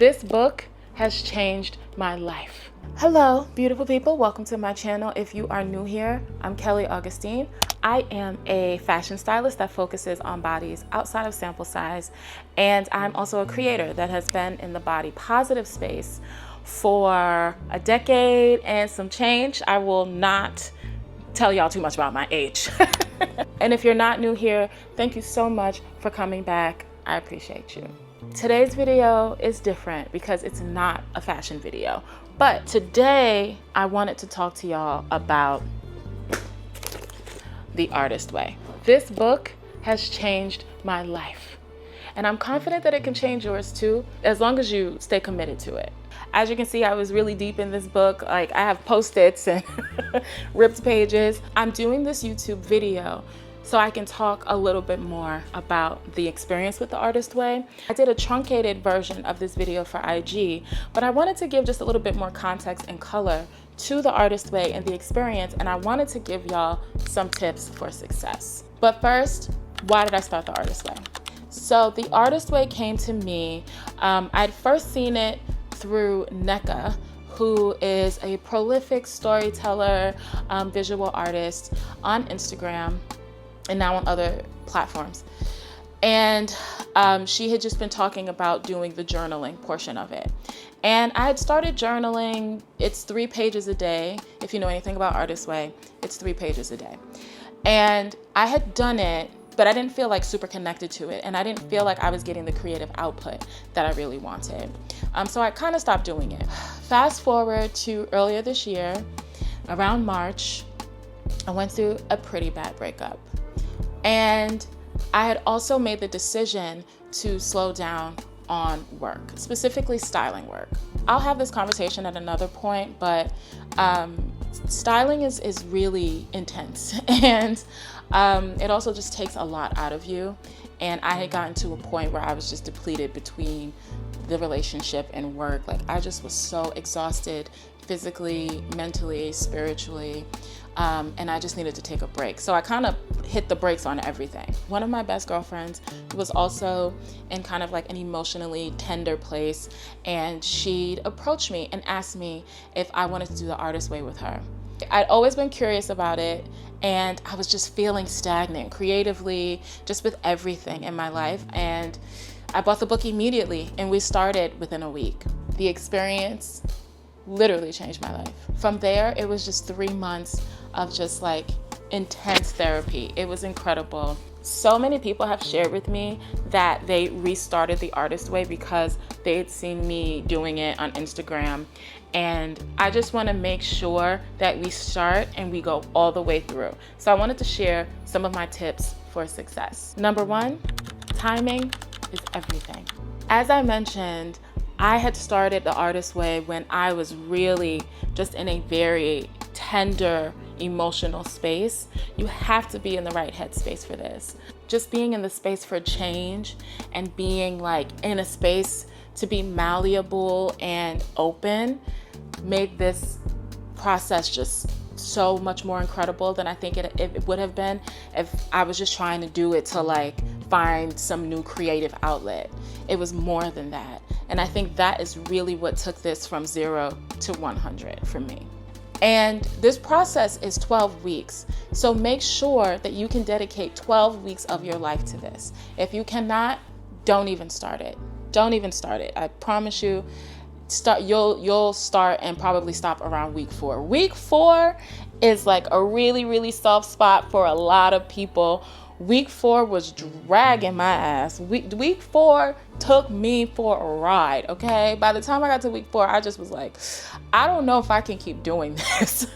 This book has changed my life. Hello, beautiful people. Welcome to my channel. If you are new here, I'm Kelly Augustine. I am a fashion stylist that focuses on bodies outside of sample size, and I'm also a creator that has been in the body positive space for a decade and some change. I will not tell y'all too much about my age. And if you're not new here, thank you so much for coming back. I appreciate you. Today's video is different because it's not a fashion video, but today I wanted to talk to y'all about The Artist Way. This book has changed my life, and I'm confident that it can change yours too, as long as you stay committed to it. As you can see, I was really deep in this book. Like, I have Post-its and ripped pages. I'm doing this YouTube video so I can talk a little bit more about the experience with The Artist Way. I did a truncated version of this video for IG, but I wanted to give just a little bit more context and color to The Artist Way and the experience, and I wanted to give y'all some tips for success. But first, why did I start The Artist Way? So The Artist Way came to me, I'd first seen it through Nneka, who is a prolific storyteller, visual artist on Instagram and now on other platforms. And she had just been talking about doing the journaling portion of it. And I had started journaling. It's 3 pages a day. If you know anything about Artist Way, it's 3 pages a day. And I had done it, but I didn't feel like super connected to it. And I didn't feel like I was getting the creative output that I really wanted. So I kind of stopped doing it. Fast forward to earlier this year, around March, I went through a pretty bad breakup. And I had also made the decision to slow down on work, specifically styling work. I'll have this conversation at another point, but styling is really intense, and it also just takes a lot out of you. And I had gotten to a point where I was just depleted between the relationship and work. Like, I just was so exhausted physically, mentally, spiritually, and I just needed to take a break. So I kind of hit the brakes on everything. One of my best girlfriends was also in kind of like an emotionally tender place, and she'd approach me and ask me if I wanted to do The Artist Way with her. I'd always been curious about it, and I was just feeling stagnant creatively, just with everything in my life. And I bought the book immediately, and we started within a week. The experience literally changed my life. From there, it was just 3 months of just like intense therapy. It was incredible. So many people have shared with me that they restarted The Artist Way because they had seen me doing it on Instagram. And I just want to make sure that we start and we go all the way through. So I wanted to share some of my tips for success. Number 1, timing is everything. As I mentioned, I had started The Artist Way when I was really just in a very tender, emotional space. You have to be in the right headspace for this. Just being in the space for change and being like in a space to be malleable and open made this process just so much more incredible than I think it would have been if I was just trying to do it to like find some new creative outlet. It was more than that. And I think that is really what took this from 0 to 100 for me. And this process is 12 weeks. So make sure that you can dedicate 12 weeks of your life to this. If you cannot, don't even start it. Don't even start it. I promise you, you'll start and probably stop around week 4. Week 4 is like a really, really soft spot for a lot of people. Week 4 was dragging my ass. Week 4 took me for a ride, okay? By the time I got to week 4, I just was like, I don't know if I can keep doing this.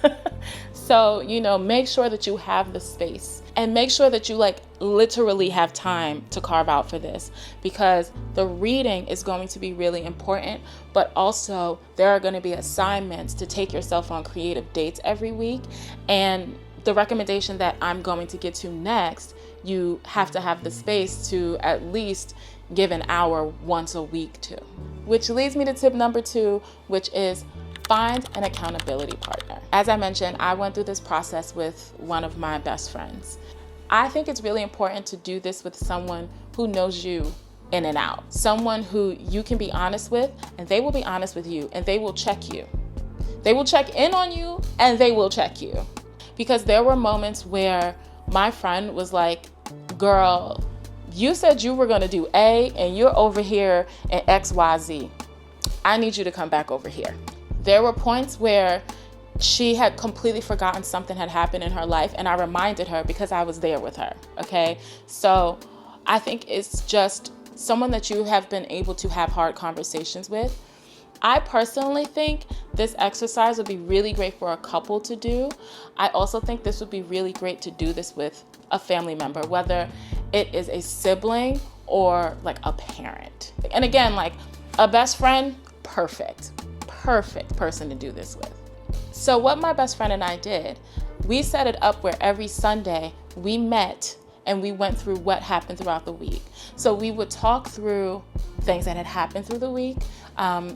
So, make sure that you have the space, and make sure that you like literally have time to carve out for this, because the reading is going to be really important, but also there are going to be assignments to take yourself on creative dates every week. And the recommendation that I'm going to get to next, you have to have the space to at least give an hour once a week to. Which leads me to tip number 2, which is find an accountability partner. As I mentioned, I went through this process with one of my best friends. I think it's really important to do this with someone who knows you in and out. Someone who you can be honest with, and they will be honest with you, and they will check you. They will check in on you, and they will check you. Because there were moments where my friend was like, girl, you said you were gonna do A, and you're over here in XYZ. I need you to come back over here. There were points where she had completely forgotten something had happened in her life, and I reminded her because I was there with her, okay? So I think it's just someone that you have been able to have hard conversations with. I personally think this exercise would be really great for a couple to do. I also think this would be really great to do this with a family member, whether it is a sibling or like a parent. And again, like a best friend, perfect person to do this with. So what my best friend and I did, we set it up where every Sunday we met and we went through what happened throughout the week. So we would talk through things that had happened through the week,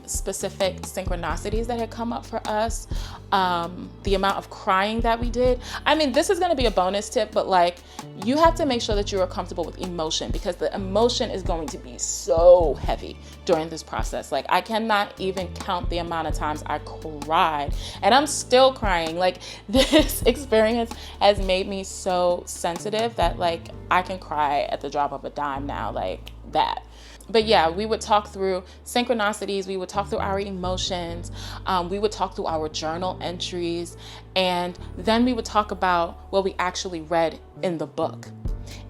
specific synchronicities that had come up for us, the amount of crying that we did. I mean, this is gonna be a bonus tip, but like, you have to make sure that you are comfortable with emotion, because the emotion is going to be so heavy during this process. Like, I cannot even count the amount of times I cried, and I'm still crying. Like, this experience has made me so sensitive that like, I can cry at the drop of a dime now, like that. But yeah, we would talk through synchronicities, we would talk through our emotions, we would talk through our journal entries, and then we would talk about what we actually read in the book.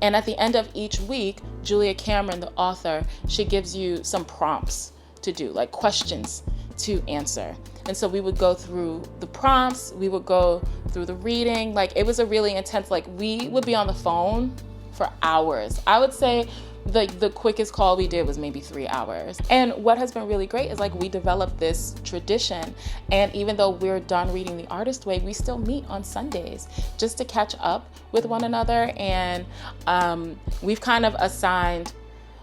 And at the end of each week, Julia Cameron, the author, she gives you some prompts to do, like questions to answer. And so we would go through the prompts, we would go through the reading. Like, it was a really intense, like, we would be on the phone for hours. I would say the quickest call we did was maybe 3 hours. And what has been really great is like, we developed this tradition, and even though we're done reading The Artist Way, we still meet on Sundays just to catch up with one another. And we've kind of assigned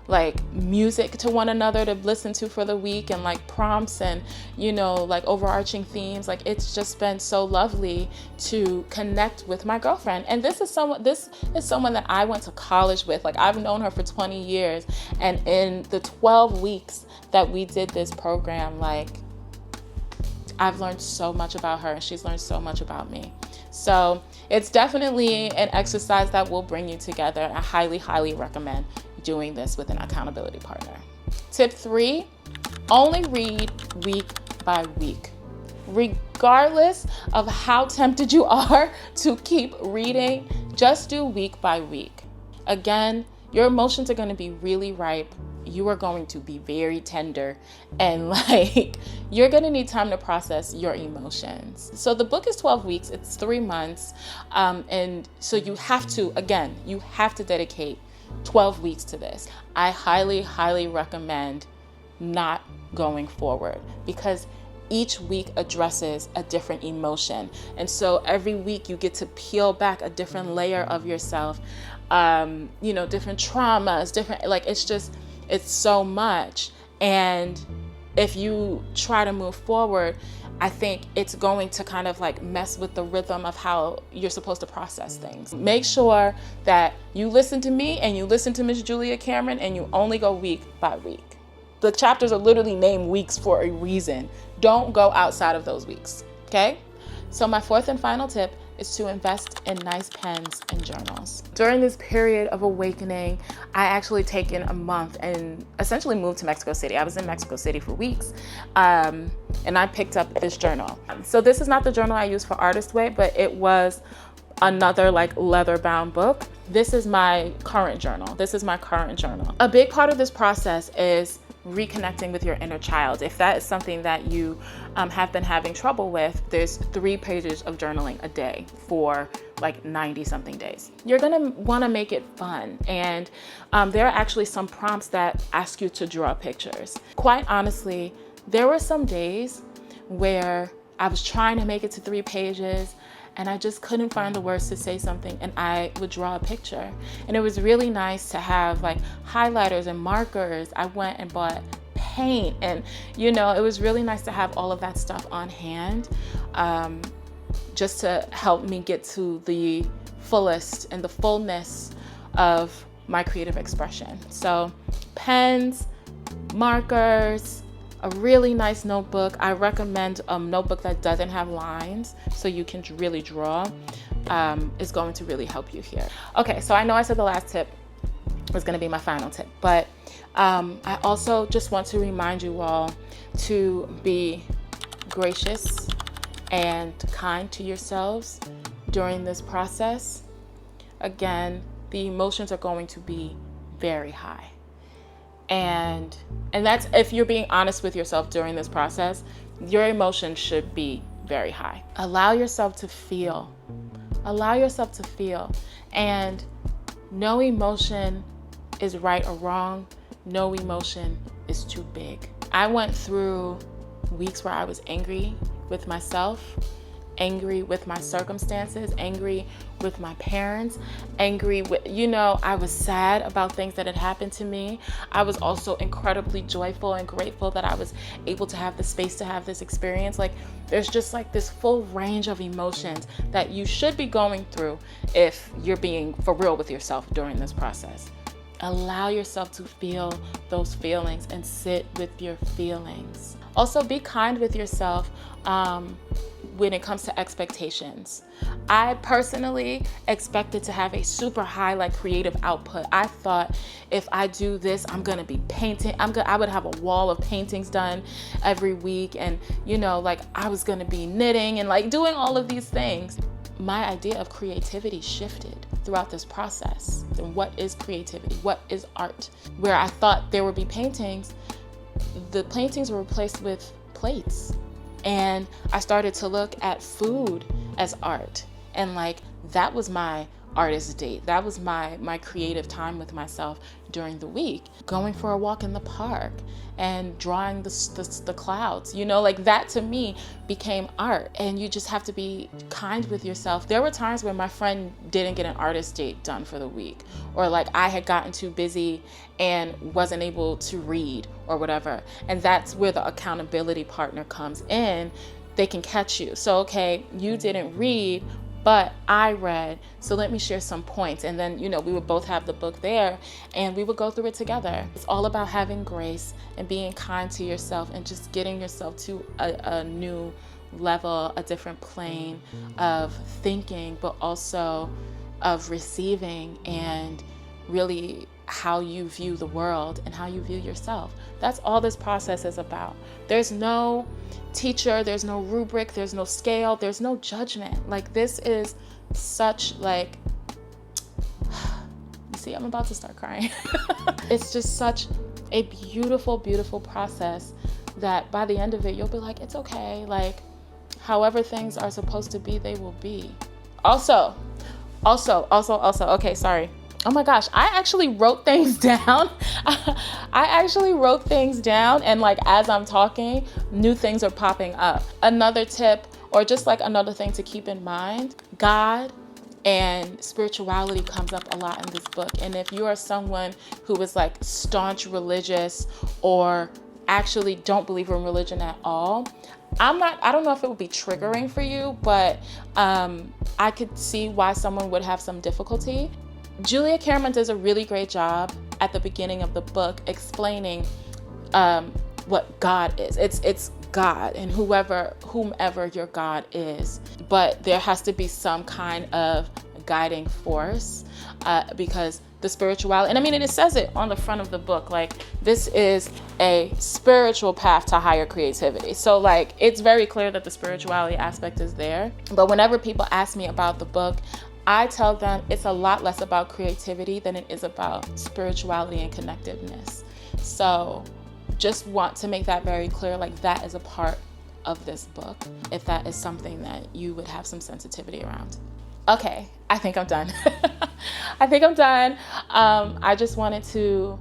like music to one another to listen to for the week, and like prompts and, you know, like overarching themes. Like, it's just been so lovely to connect with my girlfriend. And this is someone that I went to college with. Like, I've known her for 20 years. And in the 12 weeks that we did this program, like, I've learned so much about her, and she's learned so much about me. So it's definitely an exercise that will bring you together. I highly, highly recommend doing this with an accountability partner. Tip 3, only read week by week. Regardless of how tempted you are to keep reading, just do week by week. Again, your emotions are going to be really ripe. You are going to be very tender, and like, you're going to need time to process your emotions. So the book is 12 weeks, it's 3 months. And so you have to dedicate 12 weeks to this. I highly, highly recommend not going forward, because each week addresses a different emotion. And so every week you get to peel back a different layer of yourself, you know, different traumas, different, like, it's so much. And if you try to move forward, I think it's going to kind of like mess with the rhythm of how you're supposed to process things. Make sure that you listen to me and you listen to Miss Julia Cameron, and you only go week by week. The chapters are literally named weeks for a reason. Don't go outside of those weeks, okay? So my 4th and final tip is to invest in nice pens and journals. During this period of awakening, I actually taken a month and essentially moved to Mexico City. I was in Mexico City for weeks, and I picked up this journal. So this is not the journal I use for Artist Way, but it was another like leather-bound book. This is my current journal. A big part of this process is reconnecting with your inner child. If that is something that you have been having trouble with, there's 3 pages of journaling a day for like 90 something days. You're gonna wanna make it fun. And there are actually some prompts that ask you to draw pictures. Quite honestly, there were some days where I was trying to make it to 3 pages and I just couldn't find the words to say something, and I would draw a picture. And it was really nice to have like highlighters and markers. I went and bought paint, and you know, it was really nice to have all of that stuff on hand, just to help me get to the fullest and the fullness of my creative expression. So pens, markers, a really nice notebook. I recommend a notebook that doesn't have lines so you can really draw, is going to really help you here. Okay, so I know I said the last tip was going to be my final tip, but I also just want to remind you all to be gracious and kind to yourselves during this process. Again, the emotions are going to be very high. And that's if you're being honest with yourself during this process, your emotions should be very high. Allow yourself to feel. Allow yourself to feel. And no emotion is right or wrong. No emotion is too big. I went through weeks where I was angry with myself, angry with my circumstances, angry with my parents, angry with, I was sad about things that had happened to me. I was also incredibly joyful and grateful that I was able to have the space to have this experience. Like, there's just like this full range of emotions that you should be going through if you're being for real with yourself during this process. Allow yourself to feel those feelings and sit with your feelings. Also, be kind with yourself when it comes to expectations. I personally expected to have a super high creative output. I thought if I do this, I'm gonna be painting. I would have a wall of paintings done every week, and I was gonna be knitting and doing all of these things. My idea of creativity shifted throughout this process. And what is creativity? What is art? Where I thought there would be paintings, the paintings were replaced with plates. And I started to look at food as art. And that was my artist date. That was my creative time with myself during the week. Going for a walk in the park and drawing the clouds, that to me became art. And you just have to be kind with yourself. There were times when my friend didn't get an artist date done for the week, or I had gotten too busy and wasn't able to read or whatever. And that's where the accountability partner comes in. They can catch you. So, okay, you didn't read, but I read, so let me share some points. And then, we would both have the book there and we would go through it together. It's all about having grace and being kind to yourself and just getting yourself to a new level, a different plane of thinking, but also of receiving, and really how you view the world and how you view yourself. That's all this process is about. There's no teacher, there's no rubric, there's no scale, there's no judgment. This is such you see, I'm about to start crying. It's just such a beautiful, beautiful process that by the end of it, you'll be like, it's okay. However things are supposed to be, they will be. Also, okay, sorry. Oh my gosh, I actually wrote things down. And as I'm talking, new things are popping up. Another tip, or just another thing to keep in mind, God and spirituality comes up a lot in this book. And if you are someone who is staunch religious or actually don't believe in religion at all, I don't know if it would be triggering for you, but I could see why someone would have some difficulty. Julia Cameron does a really great job at the beginning of the book explaining what God is. It's God and whomever your God is. But there has to be some kind of guiding force because the spirituality, and it says it on the front of the book, this is a spiritual path to higher creativity. So it's very clear that the spirituality aspect is there. But whenever people ask me about the book, I tell them it's a lot less about creativity than it is about spirituality and connectiveness. So just want to make that very clear, that is a part of this book, if that is something that you would have some sensitivity around. Okay, I think I'm done. I just wanted to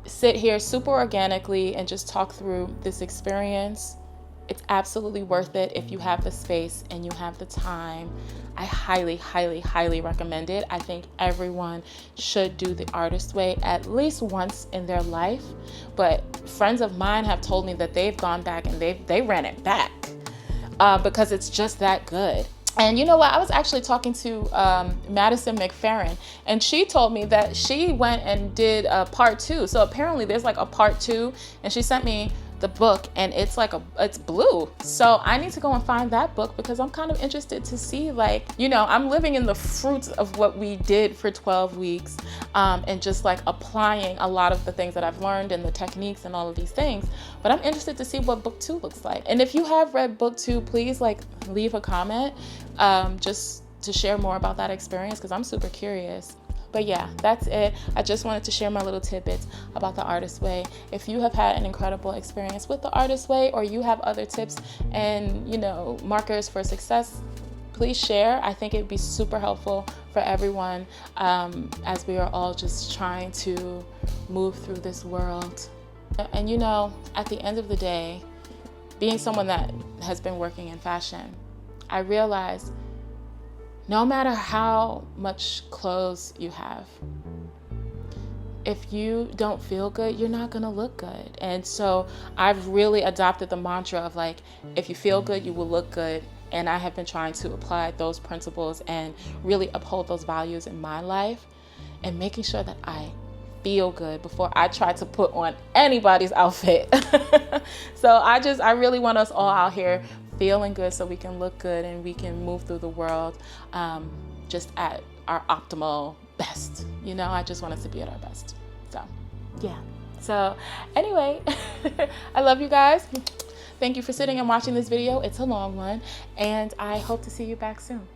sit here super organically and just talk through this experience. It's absolutely worth it if you have the space and you have the time. I highly, highly, highly recommend it. I think everyone should do the artist way at least once in their life. But friends of mine have told me that they've gone back and they ran it back because it's just that good. And you know what? I was actually talking to Madison McFerrin, and she told me that she went and did a part 2. So apparently there's like a part 2, and she sent me the book, and it's blue. So I need to go and find that book, because I'm kind of interested to see, like, you know, I'm living in the fruits of what we did for 12 weeks, and just like applying a lot of the things that I've learned and the techniques and all of these things. But I'm interested to see what book 2 looks like. And if you have read book 2, please like leave a comment, just to share more about that experience, because I'm super curious. But yeah, that's it. I just wanted to share my little tidbits about the Artist Way. If you have had an incredible experience with the Artist Way, or you have other tips and, you know, markers for success, please share. I think it'd be super helpful for everyone, as we are all just trying to move through this world. And you know, at the end of the day, being someone that has been working in fashion, I realized no matter how much clothes you have, if you don't feel good, you're not gonna look good. And so I've really adopted the mantra of like, if you feel good, you will look good. And I have been trying to apply those principles and really uphold those values in my life, and making sure that I feel good before I try to put on anybody's outfit. So I really want us all out here feeling good, so we can look good and we can move through the world just at our optimal best. You know, I just want us to be at our best. So yeah. So anyway, I love you guys. Thank you for sitting and watching this video. It's a long one, and I hope to see you back soon.